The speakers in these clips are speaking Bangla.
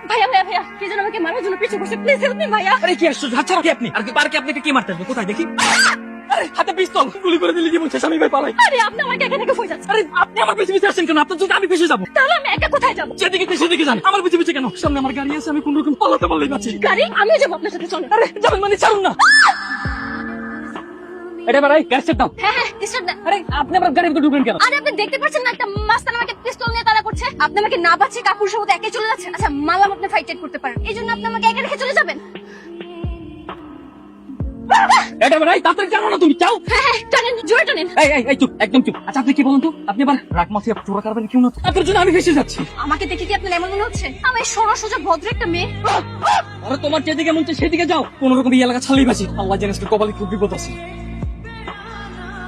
ভাইয়া ভাইয়া ভাইয়া কে যেন আমাকে মারার জন্য পিছু করছে, প্লিজ হেল্প মি ভাইয়া। আরে কি আসছো, ছাড়ো কি আপনি? আর কি পার্কে আপনাকে কে মারতে আসবে? কোথায় দেখি? আরে হাতে পিস্তল, গুলি করে দিলে জীবন শেষ, আমি ভাই পালাই। আরে আপনি আমাকে একা থেকে কই যাচ্ছেন? আরে আপনি আমার পিছে পিছে আসছেন কেন? আপনার যদি আমি পিছে যাবো। তাহলে আমি একা কোথায় যাবো? যেদিকে সেদিকে যান, আমার পিছে পিছে কেন? সামনে আমার গাড়ি আছে, আমি কোন রকম পালাতে পারলেই বাঁচি। গাড়ি? আমিও যাবো আপনার সাথে, চলেন। আরে যাবেন মানে ছাড়ুন না। এটা ভাই গাড়ি স্টার্ট দাও। হ্যাঁ হ্যাঁ স্টার্ট দেন। আরে আপনি আমার গাড়ির ভিতরে ঢুকবেন কেন? আরে আপনি দেখতে পাচ্ছেন না একটা মাস্তান আমাকে পিস্তল নিয়ে তাড়া করছে? আপনি আমাকে না বাঁচিয়ে কাকুর সাথে একাই চলে যাচ্ছেন? আচ্ছা মানলাম আপনি ফাইট করতে পারেন, এই জন্য আপনি আমাকে একা রেখে চলে যাবেন? এটা ভাই তাড়াতাড়ি জানো না তুমি চাও? হ্যাঁ হ্যাঁ টানেন, জোরে টানেন। এই চুপ, একদম চুপ। আচ্ছা আপনি কি বলুন তো, আপনি আবার রাগ মাফিয়া চোরা কারবারি কেউ না তো? আপনার জন্য আমি ফেসে যাচ্ছি। আমাকে দেখে কি আপনার এমন মনে হচ্ছে আমি সরল সোজা ভদ্র একটা মেয়ে? আরে তোমার যেদিকে মন চায় সেদিকে যাও, কোন রকম এই এলাকা ছাড়লেই বাঁচি। আল্লাহ জানিস কপালে খুব বিপদ আছে।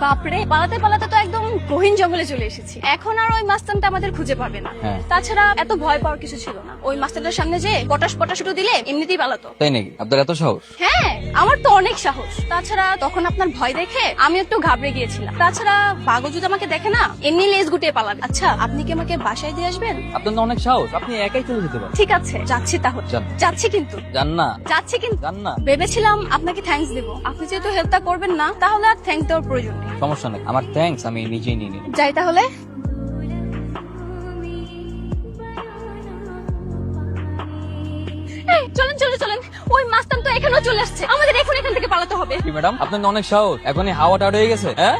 বাপরে, পালাতে পালাতে তো একদম গহীন জঙ্গলে চলে এসেছি। এখন আর ওই মাস্তানটা আমাদের খুঁজে পাবে না। হ্যাঁ। তাছাড়া এত ভয় পাওয়ার কিছু ছিল না। ওই মাস্তানটার সামনে যে পটাশ পটাশ উঠে দিলে এমনিতেই পালাতো। তাই নাকি? আপনার এত সাহস? হ্যাঁ আমার তো অনেক সাহস। তাছাড়া তখন আপনার ভয় দেখে আমি একটু ঘাবড়ে গিয়েছিলাম। তাছাড়া বাঘও যদি আমাকে দেখে না এমনি লেজ গুটিয়ে পালাবে। আচ্ছা আপনি কি আমাকে বাসায় দিয়ে আসবেন? আপনার তো অনেক সাহস, আপনি একাই চলে যেতে পারেন। ঠিক আছে যাচ্ছি তাহলে। যান। যাচ্ছি কিন্তু জান না? যাচ্ছি কিন্তু জান না? ভেবেছিলাম আপনাকে থ্যাঙ্কস দেবো, আপনি যেহেতু হেল্পটা করবেন না তাহলে আর থ্যাঙ্কস দেওয়ার প্রয়োজন নেই। সমস্যা নেই, আমার থ্যাঙ্কস আমি নিজেই নিয়ে নিই। যাই তাহলে। এই, চলেন চলেন চলেন, ওই মাস্তান তো এখানেও চলে আসছে, আমাদের এখন এখান থেকে পালাতে হবে। কি ম্যাডাম, আপনার তো অনেক সাহস, এখনই হাওয়া টাওয়ার হয়ে গেছে? হ্যাঁ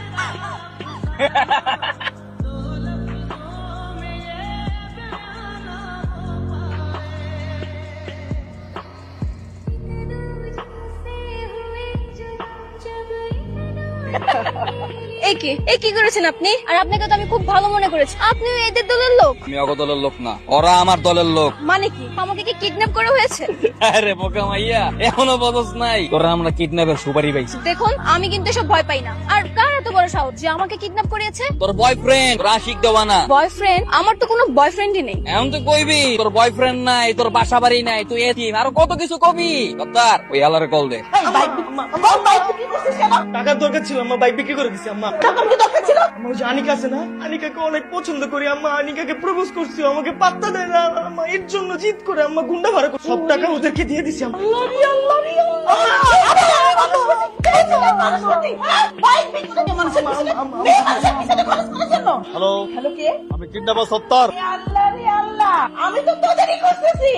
এই কি করেছেন আপনি? আর আপনাকে তো আমি খুব ভালো মনে করেছি, আপনি এদের দলের লোক? আমি অগ দলের লোক না, ওরা আমার দলের লোক। মানে কি আমাকে কি কিডন্যাপ করা হয়েছে? আরে বোকা মাইয়া, এখনো বদস নাই? তোরা আমরা কিডন্যাপের সুপারি পাইছি। দেখুন আমি কিন্তু এসব ভয় পাই না। আর কার এত বড় সাহস যে আমাকে কিডন্যাপ করেছে? তোর বয়ফ্রেন্ড রাশিক দেওয়ানা। বয়ফ্রেন্ড? আমার তো কোনো বয়ফ্রেন্ডই নেই। এখন তো কইবি তোর বয়ফ্রেন্ড নাই, তোর বাসা বাড়ি নাই, তুই এতিম, আরো কত কিছু কবি। কতার ওই আলারে কল দে। টাকার দরকার ছিল আম্মা, বাইক বিক্রি করে দিছি আম্মা। টাকার কি দরকার ছিল? আমার যে আনিকা আছে না, আনিকাকে অনেক পছন্দ করি আম্মা, আনিকাকে প্রপোজ করছি, আমাকে পাত্তা দেয় না আম্মা, এর জন্য জিদ করে আম্মা গুন্ডা ভাড়া করে সব টাকা ওদেরকে দিয়ে দিছি আম্মা। হ্যালো হ্যালো কে? আমি কিডন্যাপার সত্তর। আল্লাহ রে আল্লাহ, আমি তো তোদেরই করতেছি।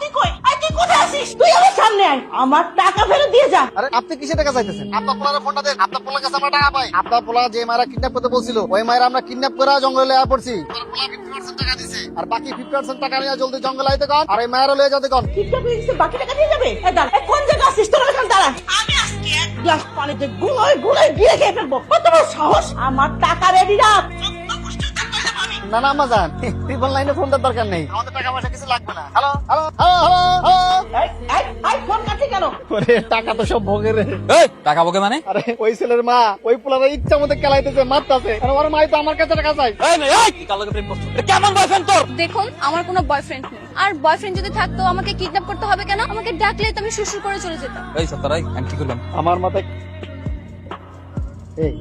তুই কই? তুই কোথায় আছিস? তুই আমার সামনে আয়, আমার টাকা ফেরত দিয়ে যা। আরে আপনি কিসে টাকা চাইতেছেন? আপনার পোলারে ফোনটা দেন, আপনার পোলার কাছে আমরা টাকা পাই। আপনার পোলা যে মায়েরা কিডন্যাপ করতে বলছিল, ওই মায়েরা আমরা কিডন্যাপ করে জঙ্গলে আয়া পড়ছি। আপনার পোলা 50% টাকা দিছে, আর বাকি 50% টাকা নিয়ে জলদি জঙ্গলে আইতে কন, আর এই মায়েরা লয়ে যেতে কন। ঠিকঠাক হয়ে গেছে, বাকি টাকা দিয়ে যাবে। দাঁড়া, কোন জায়গা আছিস তোরা? এখানে দাঁড়া, আমি আজকে এক গ্লাস পানিতে গুলোয় গুলোয় গিয়ে খেয়ে ফেলবো। কত বড় সাহস! আমার টাকা রেডি রাখ। না না আম্মা যান, ট্রিপল লাইনে ফোন দেওয়ার দরকার নেই, আমাদের টাকা পয়সা কিছু লাগবে না। Hello hello hello hello, phone কাটছি কেন? ওরে টাকা তো সব ভোগের। এই টাকা বকে মানে? আরে ওই ছেলের মা ওই পোলারে ইচ্ছা মতো খেলাইতেছে, মারতাছে, আর ওর মাই তো আমার কাছে টাকা চাই। এই মেয়ে, এই কি কাল লগে প্রেম করছ? এটা কেমন বয়ফ্রেন্ড তোর? দেখুন আমার কোনো বয়ফ্রেন্ড নেই, আর বয়ফ্রেন্ড যদি থাকতো আমাকে কিডন্যাপ করতে হবে কেন? আমাকে ডাকলেই তো আমি সুরসুর করে চলে যেতাম। এই সত্তরাই আমি কি করলাম? আমার মাথায় এই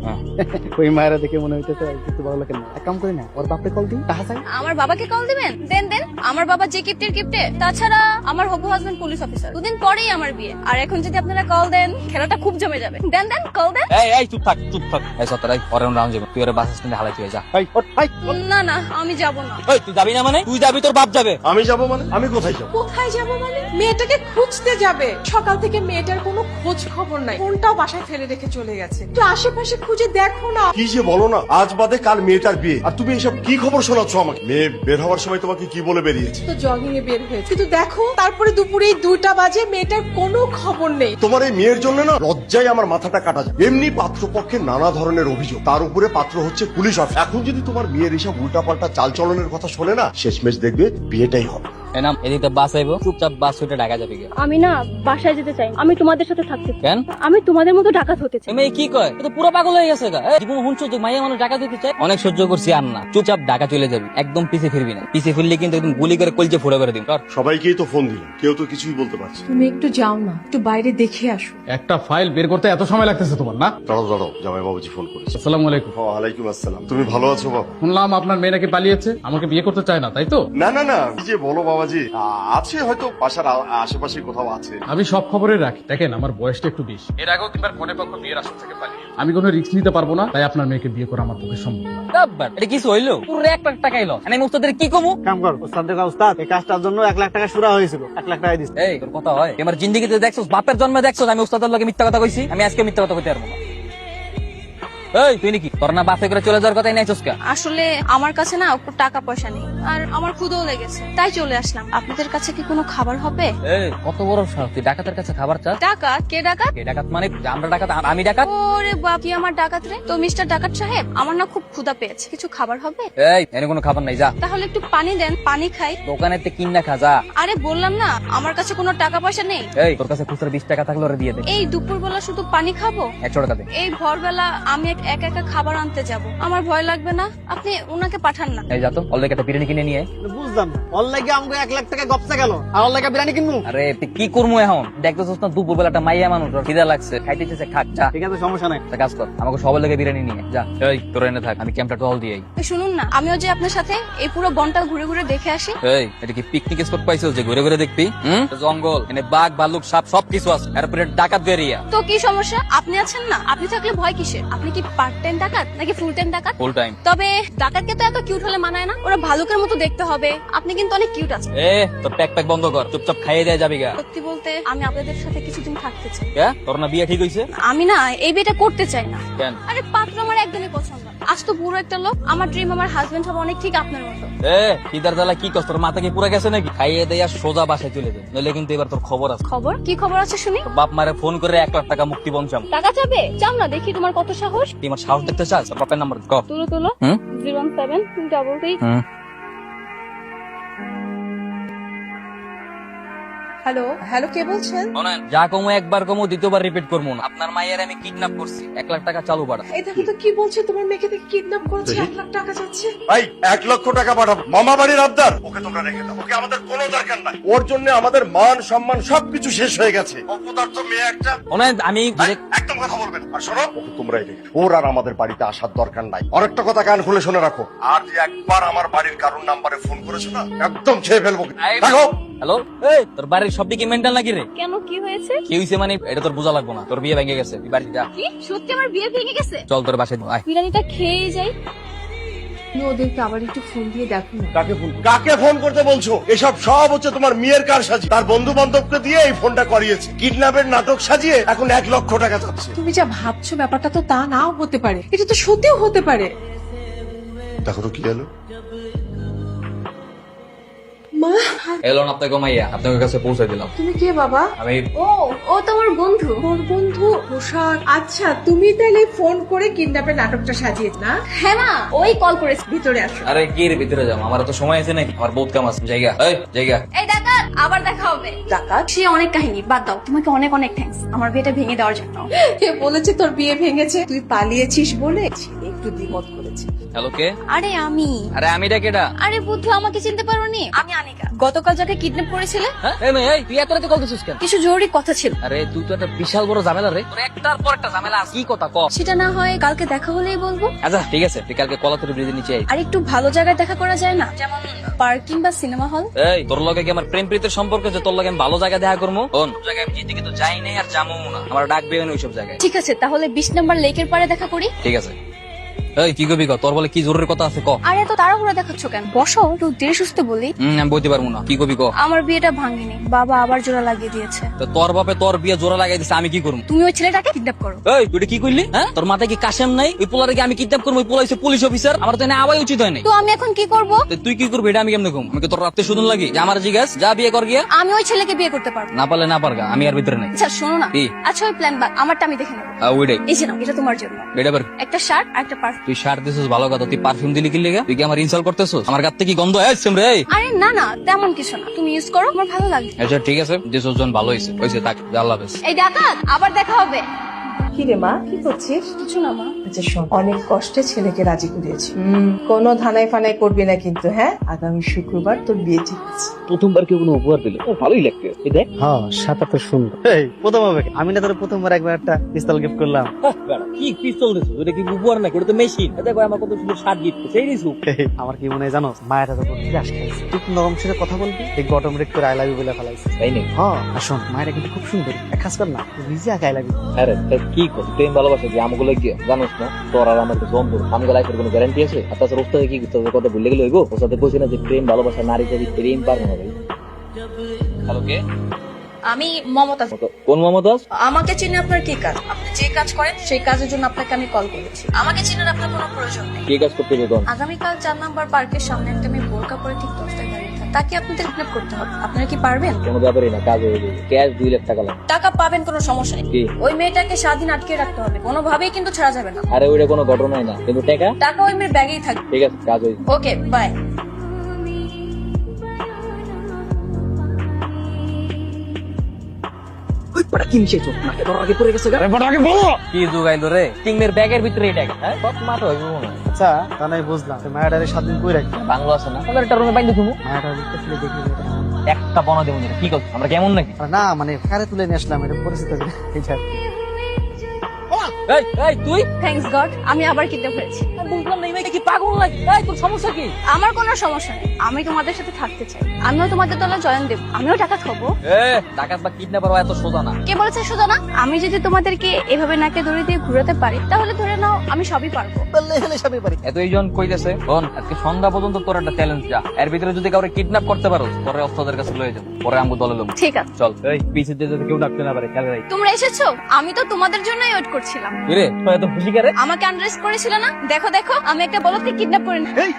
ওই মায়েরা দেখে মনে হইতেছে কিছু ভালো লাগে না। এক কাম করি না, ওর বাপে কল দিই, টাকা চাই। আমার বাবাকে কল দিবেন? দেন দেন, আমার বাবা যে কিপ্টের কিপ্টে। তাছাড়া আমার হবু হাজবেন্ড পুলিশ অফিসার, দুদিন পরেই আমার বিয়ে। আর এখন যদি আপনারা কল দেন খেলাটা খুব জমে যাবে। দেন দেন কল দেন। এই চুপ থাক চুপ থাক। এই সত্তরাই ওরে রাউন্ড যাবে, তুই ওরে বাস স্ট্যান্ডে হালাই তুই যা। এই ওঠ, এই না না আমি যাব না। এই তুই যাবি না মানে? তুই যাবি, তোর বাপ যাবে। আমি যাবো মানে? আমি কোথায় যাবো? কোথায় যাব মানে? মেয়েটাকে খুঁজতে যাবে। সকাল থেকে মেয়েটার কোনো খোঁজ খবর নাই, ফোনটাও বাসায় ফেলে রেখে চলে গেছে। তো আশেপাশে খুঁজে দেখো না। কি যে বলো না, আজ বাদে কাল মেয়েটার বিয়ে, আর তুমি এসব কি খবর শোনাচ্ছ আমাকে? মেয়ে বের হওয়ার সময় তোমাকে কি বলে বেরিয়েছে? তো জগিং এ বের হয়েছে, কিন্তু দেখো তারপরে দুপুরে 2টা বাজে মেয়েটার কোনো খবর নেই। তোমার এই মেয়ের জন্য না লজ্জায় আমার মাথাটা কাটা যায়। এমনি পাত্রপক্ষে নানা ধরনের অভিযোগ, তার উপরে পাত্র হচ্ছে পুলিশ অফিসার। এখন যদি তোমার মেয়ের এসব উল্টাপাল্টা চালচলনের কথা শোনে না, শেষমেশ দেখবে বিয়েটাই হবে। এনাম এদিকে বাস আইবো, চুপচাপ বাস ছুটে ঢাকা যাবে গিয়ে। আমি না বাসায় যেতে চাই, আমি তোমাদের সাথে থাকতে চাই। কেন? আমি তোমাদের মতো ডাকাত হতে চাই। এই মেয়ে কি কয়? এ তো পুরো পাগল হয়ে গেছে গা। এই জীবন হুঁচো যে মাইয়া মানুষ ঢাকা দিতে চায়। অনেক সহ্য করছি আর না, চুপচাপ ঢাকা চলে যাবি, একদম পিছে ফিরবি না। পিছে ফিরলে কিন্তু একদম গুলি করে কলজে ফুড়ে করে দিন। কর। সবাইকেই তো ফোন দিলাম, কেউ তো কিছুই বলতে পারছে না। তুমি একটু যাও না, একটু বাইরে দেখে আসো। একটা ফাইল বের করতে এত সময় লাগতেছে তোমার না? দাঁড়াও দাঁড়াও, জামাই বাবুজি ফোন করেছে। আসসালামু আলাইকুম। ওয়ালাইকুম আসসালাম। তুমি ভালো আছো বাবা? শুনলাম আপনার মেয়ে নাকি পালিয়েছে, আমাকে বিয়ে করতে চায় না, তাই তো? না না না, কি যে বলো বাবা, বাবাজি আছে হয়তো বাসার আশেপাশে কোথাও আছে। আমি সব খবরে রাখি। দেখেন আমার বয়সটা একটু বেশি। এর আগেও তিনবার কনের পক্ষ বিয়ের আসর থেকে পালিয়ে। আমি কোনো রিস্ক নিতে পারবো না, তাই আপনার মেয়েকে বিয়ে করা আমার পক্ষে সম্ভব না। ডাব্বার এটা কিছু হইলো? পুরো 1 লাখ টাকা এলো। আমি উস্তাদের কি কমু? কাম কর উস্তাদ, দেখা উস্তাদ, এই কাজটার জন্য 1 লাখ টাকা শুরা হয়েছিল, 1 লাখ টাকা দিস। এই তোর কথা হয়? আমার জিন্দেগিতে দেখছস, বাপের জন্মে দেখছস আমি উস্তাদের লগে মিথ্যা কথা কইছি? আমি আজকে মিথ্যা কথা কইতে পারবো না। এই তুই নাকি তোর না বাপে করে চলে যাওয়ার কথাই নাই চসকা? আসলে আমার কাছে না টাকা পয়সা নেই, আর আমার ক্ষুধাও লেগেছে, তাই চলে আসলাম। আপনাদের কাছে কি কোনো খাবার হবে? এই কত বড় সাহস, তুই ডাকাতের কাছে খাবার চাস? ডাকাত? কে ডাকাত? কে ডাকাত মানে? আমরা ডাকাত? আমি ডাকাত? ওরে বাপ, কি আমার ডাকাত রে? তো মিস্টার ডাকাত সাহেব, আমার না খুব ক্ষুধা পেয়েছে, কিছু খাবার হবে? এই এনে কোনো খাবার নাই, যা। তাহলে একটু পানি দেন, পানি খাই। দোকানেতে কিনা খা, যা। আরে বললাম না আমার কাছে কোনো টাকা পয়সা নেই। এই তোর কাছে খুচরা 20 টাকা থাকলে ওরে দিয়ে দে। এই দুপুরবেলা শুধু পানি খাবো? 100 টাকা দে। এই ভোরবেলা আমি একা একা খাবার আনতে যাব, আমার ভয় লাগবে না? আপনি ওনাকে পাঠান না। এই যা তো, অল একটা বিরিয়ানি কিনে নিয়ে। বুঝলাম না, ওর লাগে আমাকে 1 লাখ টাকা গপসা গেল, আর ওর লাগে বিরিয়ানি কিনবো? আরে তুই কি করবো এখন? দেখতেছস না দুপুর বেলাটা মাইয়া মানুষ, ওর খিদা লাগছে, খাইতে চাইছে, খাক, যা। ঠিক আছে, সমস্যা নাই। একটা কাজ কর, আমাকে সবার লাগে বিরিয়ানি নিয়ে যা। এই তোর এনে থাক, আমি ক্যাম্পটা টল দিয়ে। এই শুনুন না, আমিও যে আপনার সাথে এই পুরো বনটা ঘুরে ঘুরে দেখে আসি। এই এটা কি পিকনিক স্পট পাইছো যে ঘুরে ঘুরে দেখবি? জঙ্গল, এনে বাঘ ভাল্লুক সাপ সবকিছু আছে, এরপরে ডাকাত বেরিয়া। তো কি সমস্যা? আপনি আছেন না, আপনি থাকলে ভয় কিসের? আপনি কি পার্ট টাইম ডাকাত নাকি ফুল টাইম ডাকাত? Full time. তবে ডাকাতকে তো এত কিউট হলে মানায় না, ওরা ভালুকের মতো দেখতে হবে। আপনি কিন্তু অনেক কিউট আছেন। তোর প্যাক প্যাক বন্ধ কর, চুপচাপ খাইয়ে দেয়া যাবি গা। সত্যি বলতে আমি আপনাদের সাথে কিছুদিন থাকতে চাই। তোর না বিয়ে ঠিক হইছে? আমি না এই বিয়েটা করতে চাই না। কেন? আরে পাত্র আমার একদমই পছন্দ না। আজ তো বুড়ো একটা লোক, আমার ড্রিম আমার হাজবেন্ড হবে অনেক ঠিক আপনার মতো। খিদার জ্বালা কি কষ্ট, তোর মাথা কি পুরা গেছে নাকি? খাইয়ে দেয়া সোজা বাসায় চলে যায়, নইলে কিন্তু এবার তোর খবর আছে। খবর? কি খবর আছে শুনি? তোর বাপ মারে ফোন করে 1 লাখ টাকা মুক্তি বঞ্চাম। টাকা যাবে? চাও না, দেখি তোমার কত সাহস। তুই আমার সাহস দেখতে চাস? তোর বাপের নাম্বার কর। তুলো 01723. হ্যালো হ্যালো, কে বলছেন? যা কমু একবার কমু, দ্বিতীয়বার রিপিট করবো না। আপনার মায়ের আমি কিডন্যাপ করছি, 1 লাখ টাকা চালু বাড়া। এই দেখো তো কি বলছে, তোমার মেয়েকে থেকে কিডন্যাপ করেছে, 1 লাখ টাকা চাচ্ছে। ভাই 1 লক্ষ টাকা পাঠাবো, মামা বাড়ির আবদার, ওকে তোমরা রেখে দাও, ওকে আমাদের কোনো দরকার নাই। ওর জন্য আমাদের মান সম্মান সবকিছু শেষ হয়ে গেছে। অপদার্থ মেয়ে একটা। আমি একদম কথা বলবেন। আর শোনো, ওকে তোমরাই রেখে দাও। ওর আর আমাদের বাড়িতে আসার দরকার নাই। আরেকটা কথা কান খুলে শুনে রাখো, আর যে একবার আমার বাড়ির কারোর নাম্বারে ফোন করেছো না, একদম খেয়ে ফেলবো। দেখো। হ্যালো, এই তোর বাড়ির সব দিকে মেন্টাল নাকি রে? কেন, কি হয়েছে? কি হইছে মানে এটা তোর বোঝা লাগবো না, তোর বিয়ে ভেঙে গেছে, তুই বাড়ি যা। কি সত্যি আমার বিয়ে ভেঙে গেছে? চল তোর বাসায় আয়। বিরিয়ানিটা খেয়ে যাই। তুমি ওদেরকে আবার একটু ফোন দিয়ে দেখো না। কাকে ফোন করতে বলছো? এসব সব হচ্ছে তোমার মেয়ের কার সাজি, তার বন্ধু বান্ধবকে দিয়ে এই ফোনটা করিয়েছে। কিডন্যাপের নাটক সাজিয়ে এখন 1 লক্ষ টাকা চাচ্ছে। তুমি যা ভাবছো ব্যাপারটা তো তা নাও হতে পারে, এটা তো সত্যিও হতে পারে। দেখো তো কি হলো। মা, এলো না আপনাকে মাইয়া, আপনার কাছে পৌঁছে দিলাম। তুমি কে বাবা? আমি ও তো আমার বন্ধু। ওর বন্ধু পোশাক। আচ্ছা, তুমি তাহলে ফোন করে কিডন্যাপের নাটকটা সাজিয়ে না? হ্যাঁ মা, ওই কল করেছে। ভিতরে আসো। আরে কি রে ভিতরে যাও, আমার তো সময় আছে নাকি? আমার বহুত কাম আছে, জায়গা জায়গা। এই ডাকাত, আবার দেখা হবে। ডাকাত? সে অনেক কাহিনী, বাদ দাও। তোমাকে অনেক অনেক থ্যাঙ্কস আমার বিয়েটা ভেঙে দেওয়ার জন্য। কে বলেছে তোর বিয়ে ভেঙেছে? তুই পালিয়েছিস বলে ছেলে একটু দ্বিমত করেছে। হ্যালো, কে? আরে আমি। আরে আমি ডাকেডা? আরে বুদ্ধু, আমাকে চিনতে পারোনি? আমি আনিকা, গতকাল যাকে কিডন্যাপ করেছিলে। এই তুই এত রাতে কল দিছিস কেন? কিছু জরুরি কথা ছিল। আরে তুই তো একটা বিশাল বড় ঝামেলা রে, তোর একটার পর একটা ঝামেলা আছে। কি কথা ক? সেটা না হয় কালকে দেখা হলেই বলবো। আচ্ছা ঠিক আছে, তুই কালকে কলাতলি ব্রিজের নিচে আই। আর একটু ভালো জায়গায় দেখা করা যায় না, যেমন পার্কিং বা সিনেমা হল? এই তোর লগে কি আমার প্রেম প্রীতির সম্পর্ক যে তোর লগে আমি ভালো জায়গায় দেখা করবো? কোন জায়গায় আমি যেতে কিন্তু যাই নাই আর যাবো না, আমার ডাকবে না ওইসব জায়গায়। ঠিক আছে, তাহলে 20 নম্বর লেকের পাড়ে দেখা করি। ঠিক আছে। এই কি কবি ক, তোর বলে কি জরুরি কথা আছে ক। আরে তো তাড়াহুড়া দেখাচ্ছ কেন? বসো, একটু ধীরে সুস্থে বলি। আমি বলতে পারবো না, কি কবি ক। আমার বিয়েটা ভাঙিনি, বাবা আবার জোড়া লাগিয়ে দিয়েছে। তো তোর বাপে তোর বিয়ে জোড়া লাগাই দিছে, আমি কি করবো? তুমি ওই ছেলেটাকে কিডন্যাপ করো। এই তুই এটা কি করলি? হ্যাঁ, তোর মাথায় কি কাশেম নাই? ওই পোলারে কি আমি কিডন্যাপ করবো? ওই পোলা হইছে পুলিশ অফিসার, আমার তো এনে আওয়াই উচিত হয় নাই। তো আমি এখন কি করব? তো তুই কি করবি এটা আমি কেমনে কম? আমি কি তোর রাতে শুনুন লাগি যে আমার জিজ্ঞাস যা বিয়ে কর গিয়া? আমি ওই ছেলেকে বিয়ে করতে পারবো না পারলে না পারগা, আমি আর ভিতরে নাই। আচ্ছা শোনো না, কি? আচ্ছা ওই প্ল্যান বাদ, আমারটা আমি দেখে নেবো। ওইটাই এই যে নাও, এটা তোমার জন্য। এটা বার একটা শার্ট আর একটা পার্ফিউম। তুই শার্ট দিছিস ভালো কথা, তুই পারফিউম দিলি কি লেগে? তুই কি আমার ইনসাল্ট করতেছিস? আমার গাত থেকে কি গন্ধ আসছে রে? আরে না না, তেমন কিছু না, তুমি ইউজ করো, আমার ভালো লাগে। আচ্ছা ঠিক আছে, দিছিস জন ভালো হইছে, হইছে থাক, আল্লাহ হাফেজ। এই ডাকাত, আবার দেখা হবে। কি রে মা, কি করছিস? কিছু না মা। আচ্ছা শোন, অনেক কষ্টে ছেলেকে রাজি করিয়েছি। কোনো ধানাই ফানাই করবি না কিন্তু, হ্যাঁ? আগামী শুক্রবার তোর বিয়ে ঠিক আছে। প্রথমবার কেউ কোনো উপহার দিল ভালোই লাগছে এই দেখ। হ্যাঁ সাটা তো সুন্দর। এই প্রথম হবে কি? আমি না তোর প্রথমবার একবার একটা পিস্তল গিফট করলাম। কি পিস্তল দিছো? এটা কি উপহার নাকি? ওটা তো মেশিন। দেখো আমার কত সুন্দর শার্ট গিফট সেই দিছো। এই, আমার কি মনে হয় জানো, মায়ের হাতে তোর ক্রাশ খাইছে। তুই একটু নরম সুরে কথা বলবি, এই অটোমেটিক করে আই লাভ ইউ বলে ফেলাইছে। তাই নাকি? হ্যাঁ আর শোন, মায়েরা কিন্তু খুব সুন্দর। এক কাজ কর না, তুই নিজে আগে আই লাভ ইউ। আরে কি কর প্রেম ভালোবাসা কি আমগুলো কি জানোস না? তোর আর আমার কাছে বন্ধু আমগুলো লাইফের কোনো গ্যারান্টি আছে? আর তাছাড়া ওর সাথে কি তোর কথা ভুলে গেলে হইব? ওর সাথে কইছি না যে প্রেম ভালোবাসা নারী জাতি প্রেম পার না ভাই। হ্যালো কে? আমি মমতাজ। কোন মমতাজ? আমাকে চিনে আপনার কি কাজ? আপনি যে কাজ করেন সেই কাজের জন্য আপনাকে আমি কল করেছি। আমাকে চিনার আপনার কোনো প্রয়োজন নেই। কি কাজ করতে হবে? আগামীকাল 4 নম্বর পার্কের সামনে একটা মেয়ে বোরকা পরে ঠিক 10টায় দাঁড়িয়ে থাকে। তাকে আপনাদের কিডন্যাপ করতে হবে। আপনারা কি পারবেন? কোনো ব্যাপারই না, কাজ হয়ে যাবে। ক্যাশ 2 লাখ টাকা লাগবে। টাকা পাবেন, কোনো সমস্যা নেই। কি? ওই মেয়েটাকে স্বাধীন আটকে রাখতে হবে, কোনোভাবেই কিন্তু ছাড়া যাবে না। আরে ওইটা কোনো ঘটনাই না, কিন্তু টাকা টাকা ওই মেয়ের ব্যাগেই থাকবে। ঠিক আছে, কাজ হয়ে যাবে। Okay bye. কি জোগাইলো রে? টিংমের ব্যাগের ভিতরে এই টাকা, হ্যাঁ? কত মাথা হইব মনে হয়। আচ্ছা তা নাই বুঝলাম, মায়েরারে 7 দিন কই রাখবি? বাংলা আছে না? তাহলে একটা রুমে বাইন্ধে তুমি মায়েরা দেখতে দেখি একটা বনা দেবো না। কি করছো? আমরা কেমন নাকি? না, মানে কারে তুলে নিয়ে আসলাম, এটা পরিচিত আছে। এইটা এই এই তুই থ্যাঙ্কস গড, আমি আবার কিডন্যাপ হয়েছি। বুঝলাম না, এই মেয়ে কি পাগল নাকি? এই তোর সমস্যা কি? আমার কোনো সমস্যা নেই, আমি তোমাদের সাথে থাকতে চাই। আমিও তোমাদের দলে জয়েন দেব, আমিও টাকা খাবো। ডাকাত বা কিডন্যাপার হওয়া এত সোজা না। কে বলেছে সোজা না? আমি যদি তোমাদেরকে এভাবে নাকে দড়ি দিয়ে ঘুরাতে পারি তাহলে ধরে নাও আমি সবই পারবো। বললে হলে সবই পারি। এত এইজন কইতেছে বোন, আজকে সন্ধ্যা পর্যন্ত তোর একটা চ্যালেঞ্জ যা। এর ভিতরে যদি কাউরে কিডন্যাপ করতে পারো, পরে অস্ত্রদের কাছে লয়ে যাবো, পরে আমগো দলে লম। ঠিক আছে, চল। এই পিছে দিয়ে যদি কেউ ডাকতে না পারে খেলে রাখ। তোমরা এসেছো? আমি তো তোমাদের জন্যই ওয়েট করছিলাম। রে তুই এত খুশি করে? আমাকে আন্ডারস্ট করেছিল না? দেখো দেখো, আমি একটা বলদকে কিডন্যাপ করে নিই। এই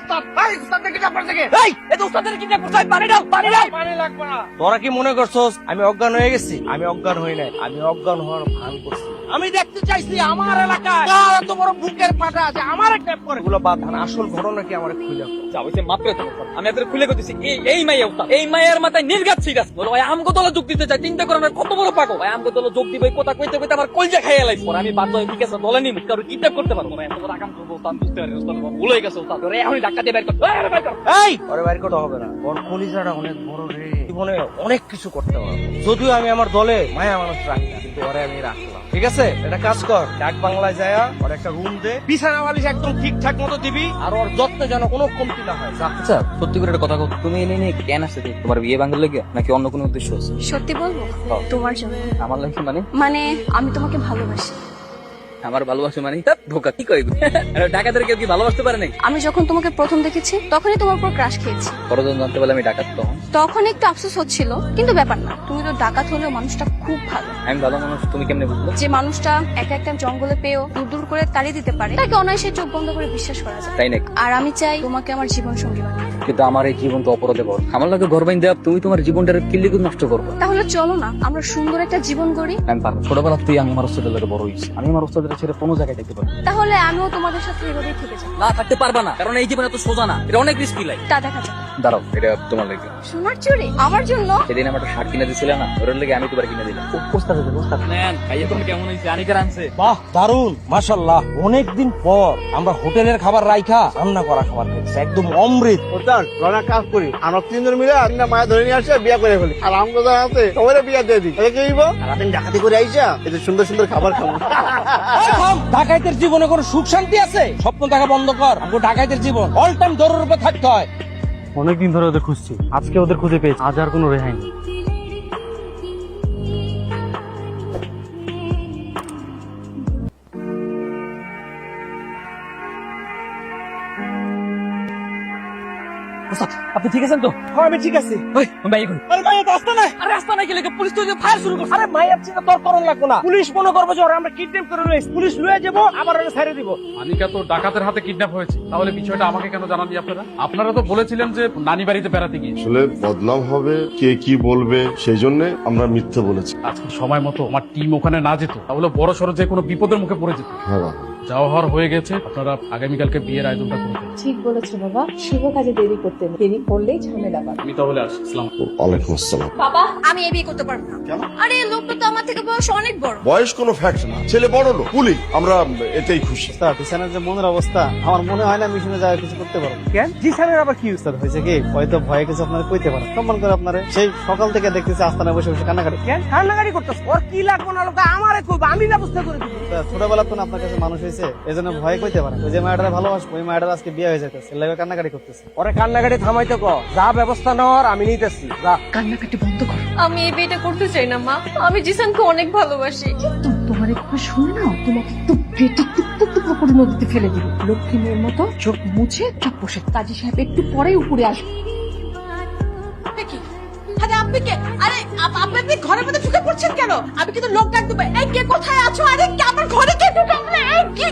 উস্তাদ কিডন্যাপ করছে কে? এই এত উস্তাদের কিডন্যাপ করছে, পানি দাও, পানি দাও। পানি লাগবে না। তোরা কি মনে করছস আমি অজ্ঞান হয়ে গেছি? আমি অজ্ঞান হই নাই, আমি অজ্ঞান হওয়ার ভান করছি। আমি দেখতে চাইছি আমার এলাকায় কার এত বড় বুকের ফাটা আছে আমার কিডন্যাপ করে। এগুলো বাদ দান, আসল ঘটনা কি আমার খুলে দাও। যা হইছে মাত্র তো আমি এত খুলে কইতেছি। এই মাইয়া উস্তাদ, এই মাইয়ার মাথায় নির্ঘাত ছিট আছে। বলো ভাই আমগো দলে যোগ দিতে চাই, চিন্তা করেন কত বড় পাগল। ভাই আমগো দলে যোগ দিবে কথা কইতে কইতে আমার কলজা খাইয়া লাইছে। পরে আমি বাধ্য হয়ে ঠিক আছে দলে নিমু, কারণ কিডন্যাপ করতে পারবো না। এত বড় কাম করবো উস্তাদ, বুঝতে পারি উস্তাদ ভুল হয়ে গেছে উস্তাদ। রে এখনই ধাক্কা দিয়ে বের কর। এই বের কর। এই ওরে বাইর করতে হবে না, ওর কলিজাটা অনেক বড় রে, জীবনে অনেক কিছু করতে পারবো। যদিও আমি আমার দলে মায়া মানুষ রাখি না, কিন্তু ওরে আমি রাখলাম। ঠিক আছে, এটা কাজ কর, ডাক বাংলায় যায় ওর একটা রুম দে, বিছানা বালিশ একদম ঠিকঠাক মতো দিবি, আর ওর যত্ন যেন কোনো কমতি না হয়। যা। আচ্ছা সত্যি করে একটা কথা কও, তুমি এনে নিয়ে কেন আসছে? তোমার বিয়ে ভাঙার লাগে নাকি অন্য কোনো উদ্দেশ্য আছে? সত্যি বলবো? তোমার জন্য। আমার লাগে মানে? মানে আমি তোমাকে ভালোবাসি। আমার ভালোবাসা মানে তা ধোকা কি কইব? ডাকাতের কেউ কি ভালোবাসতে পারে নাকি? আমি যখন তোমাকে প্রথম দেখেছি তখনই তোমার উপর ক্রাশ খেয়েছি। পরজন জানতে পারলে আমি ডাকাত তখন একটু আফসোস হচ্ছিল, কিন্তু ব্যাপার না। তুমি তো ডাকাত হলেও মানুষটা খুব ভালো। আমি ভালো মানুষ, তুমি কেমনে বুঝলে? যে মানুষটা একা একটা জঙ্গলে পেয়েও দূর দূর করে তাড়িয়ে দিতে পারে, তাকে অনায়াসে চোখ বন্ধ করে বিশ্বাস করা যায়। তাই নাকি? আর আমি চাই তোমাকে আমার জীবন সঙ্গী বানাতে। কিন্তু আমার এই জীবন তো অপরাধে ভর। আমার লাগে ঘর বাইন দেব, তুমি তোমার জীবনটার কিল্লি নষ্ট করবে। তাহলে চলো না আমরা সুন্দর একটা জীবন গড়ি। আমি পারবো। ছোটবেলা তুই আমি আমার ওস্তাদের লাগে বড় হইছি, আমি আমার ওস্তাদের ছেড়ে কোনো জায়গায় দেখতে পারবো। তাহলে আমিও তোমাদের সাথে এভাবেই থেকে যাবো। না থাকতে পারবা না, কারণ এই জীবন এত সোজা না, এটা অনেক রিস্কি লাইফ। তা দেখা যাবে। দাঁড়াও, এটা তোমার লাগে। সোনার চুড়ি আমার জন্য? সেদিন আমার একটা শার্ট কিনে দিছিলে না, ওর লাগে আমি তোমার কিনে দিলাম। ওস্তাদ নেন ভাইয়া, তুমি কেমন হইছে? আনিকার আনছে। বাহ দারুন, মাশাআল্লাহ। অনেকদিন পর আমরা হোটেলের খাবার রাইখা রান্না করা খাবার খাইছি, একদম অমৃত। ওস্তাদ রনা কাজ করি, আমরা 3 জন মিলে তিনটা মায়া ধরে নিয়ে আসে বিয়া করে ফেলি, আর আমগো যারা আছে সবাই বিয়া দিয়ে দিই। এটা কি হইব? রাতেন ডাকাতি করে আইসা এই যে সুন্দর সুন্দর খাবার খাবো। ডাকাইতের জীবনে কোনো সুখ শান্তি আছে? স্বপ্ন দেখা বন্ধ কর। আমাকে ডাকাইতের জীবন অল টাইম দৌড়ের উপর থাকতে হয়। অনেকদিন ধরে ওদের খুঁজছি, আজকে ওদের খুঁজে পেয়েছি। আজ আর কোনো রেহাই নেই। ওস্তাদ আপনি ঠিক আছেন তো? হ্যাঁ আমি ঠিক আছি। ওই ভাই কই? আরে মাইয়া তো আসতে নাই। আরে রাস্তা নাই গেলে পুলিশ তো ফায়ার শুরু করছে। আরে মাইয়া চিন্তা তোর করণ লাগবো না, পুলিশ মনে করবে যে ওরা আমরা কিডন্যাপ করে লইছি, পুলিশ লয়ে যাবো আবার ওরা ছেড়ে দিব। আনিকা তো ডাকাতের হাতে কিডন্যাপ হয়েছে, তাহলে বিষয়টা আমাকে কেন জানাননি আপনারা? আপনারা তো বলেছিলেন যে নানি বাড়িতে বেড়াতে গিয়ে। আসলে বদনাম হবে, কে কি বলবে, সেই জন্য আমরা মিথ্যে বলেছি। আজকে সময় মতো আমার টিম ওখানে না যেত, তাহলে বড় সড়ো যে কোনো বিপদের মুখে পড়ে যেত। হ্যাঁ বাবা। যাওয়া হওয়ার হয়ে গেছে, আপনারা আগামীকালকে বিয়ের আয়োজনটা করবেন। ঠিক বলেছো বাবা, শুভ কাজে দেরি করতে নেই, দেরি করলেই ঝামেলা বাড়ে। আমি তাহলে আসি। আসসালাম। ওয়ালাইকুম আসসালাম। বাবা আমি এই বিয়ে করতে পারবো না। কেন? আরে এই লোকটা তো আমার থেকে বয়স অনেক বড়। বয়স কোনো ফ্যাক্ট না, ছেলে বড় লোক পুলি, আমরা এতেই খুশি। বিছানার যে মনের অবস্থা আমার মনে হয় না মিশনে যাওয়া কিছু করতে পারবো। কেন জিসানের আবার কি স্যার হয়েছে কি হয়তো ভয়ে কিছু আপনারা কইতে পারেন, সম্মান করে আপনারা সেই সকাল থেকে দেখতেছি আস্তানায় বসে বসে কান্নাকাটি। কেন কান্নাকাটি করতেছ? ওর কি লাগবো না লোক আমারে কইব, আমি ব্যবস্থা করে দিব। ছোটবেলা তো না আপনার কাছে মানুষ হয়েছে এজন্য ভয় কইতে পারেন। ওই যে মায়েরা ভালোবাসবো ওই মায়েরা আজকে বিয়ে হয়ে যেতেছে, লাগে কান্নাকাটি করতেছে। ওরে কান্নাকাটি থামাইতে ক, যা ব্যবস্থা নেওয়ার আমি নিতেছি, যা। কান্নাকাটি বন্ধ করো। আমি এই বিয়েটা করতে চাই না মা, আমি জিসানকে অনেক ভালোবাসি। তোমার একটু শুনে না, তোমাকে একটু পেটে টুকটুক করে নদীতে ফেলে দিবে। লক্ষ্মী মেয়ের মতো চোখ মুছে চুপ বসে। কাজী সাহেব একটু পরেই উপরে আসবে। কি? আরে আপনি কে? আরে আপনি ঘরের মধ্যে ঢুকে পড়ছেন কেন? আমি কিন্তু লোক ডাক দেবো। এই কে কোথায় আছো? আরে কে আমার ঘরে কে ঢুকালে? এই কি?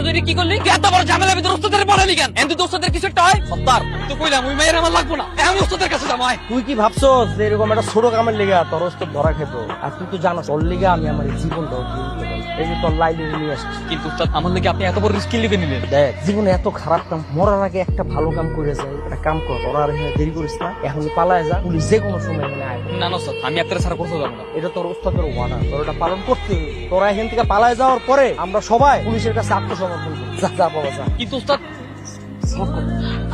তুই কি করলি? এত বড় ঝামেলা ভিতরে ওস্তাদের পড়ালি কেন? এন্ড দোস্তাদের কিছু একটা হয়? সত্তার আমি তো কইলাম ওই মায়ের আমার লাগবো না, আমি ওস্তাদের কাছে যাবো। তুই কি ভাবছো যে এরকম একটা ছোট কামের লেগে তোর ওস্তাদ ধরা খেতো? আর তুই তো জানো তোর লেগে আমি আমার জীবনটাও দিয়ে দিতে পারি। এই যে তোর লাইব্রেরি নিয়ে আসছিস, কিন্তু উস্তাদ আমার লেগে আপনি এত বড় রিস্ক লিখে নিলেন। দেখ জীবনে এত খারাপ কাম মরার আগে একটা ভালো কাম করে যায়, একটা কাম কর। তোরা আর এখানে দেরি করিস না, এখন পালায় যা, পুলিশ যে কোনো সময় এখানে আয়। না না উস্তাদ, আমি আপনার ছাড়া করতে যাবো না। এটা তোর ওস্তাদের ওয়াদা, তোর এটা পালন করতে হবে। তোরা এখান থেকে পালায় যাওয়ার পরে আমরা সবাই পুলিশের কাছে আত্মসমর্পণ করি। যা যা বাবা যা। কিন্তু উস্তাদ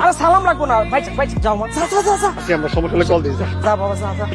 আরে সালাম রাখবো না, ভাই ভাই যাও মা, যা যা যা যা আমরা সমস্যা হলে কল দিই। যা বাবা যা যা।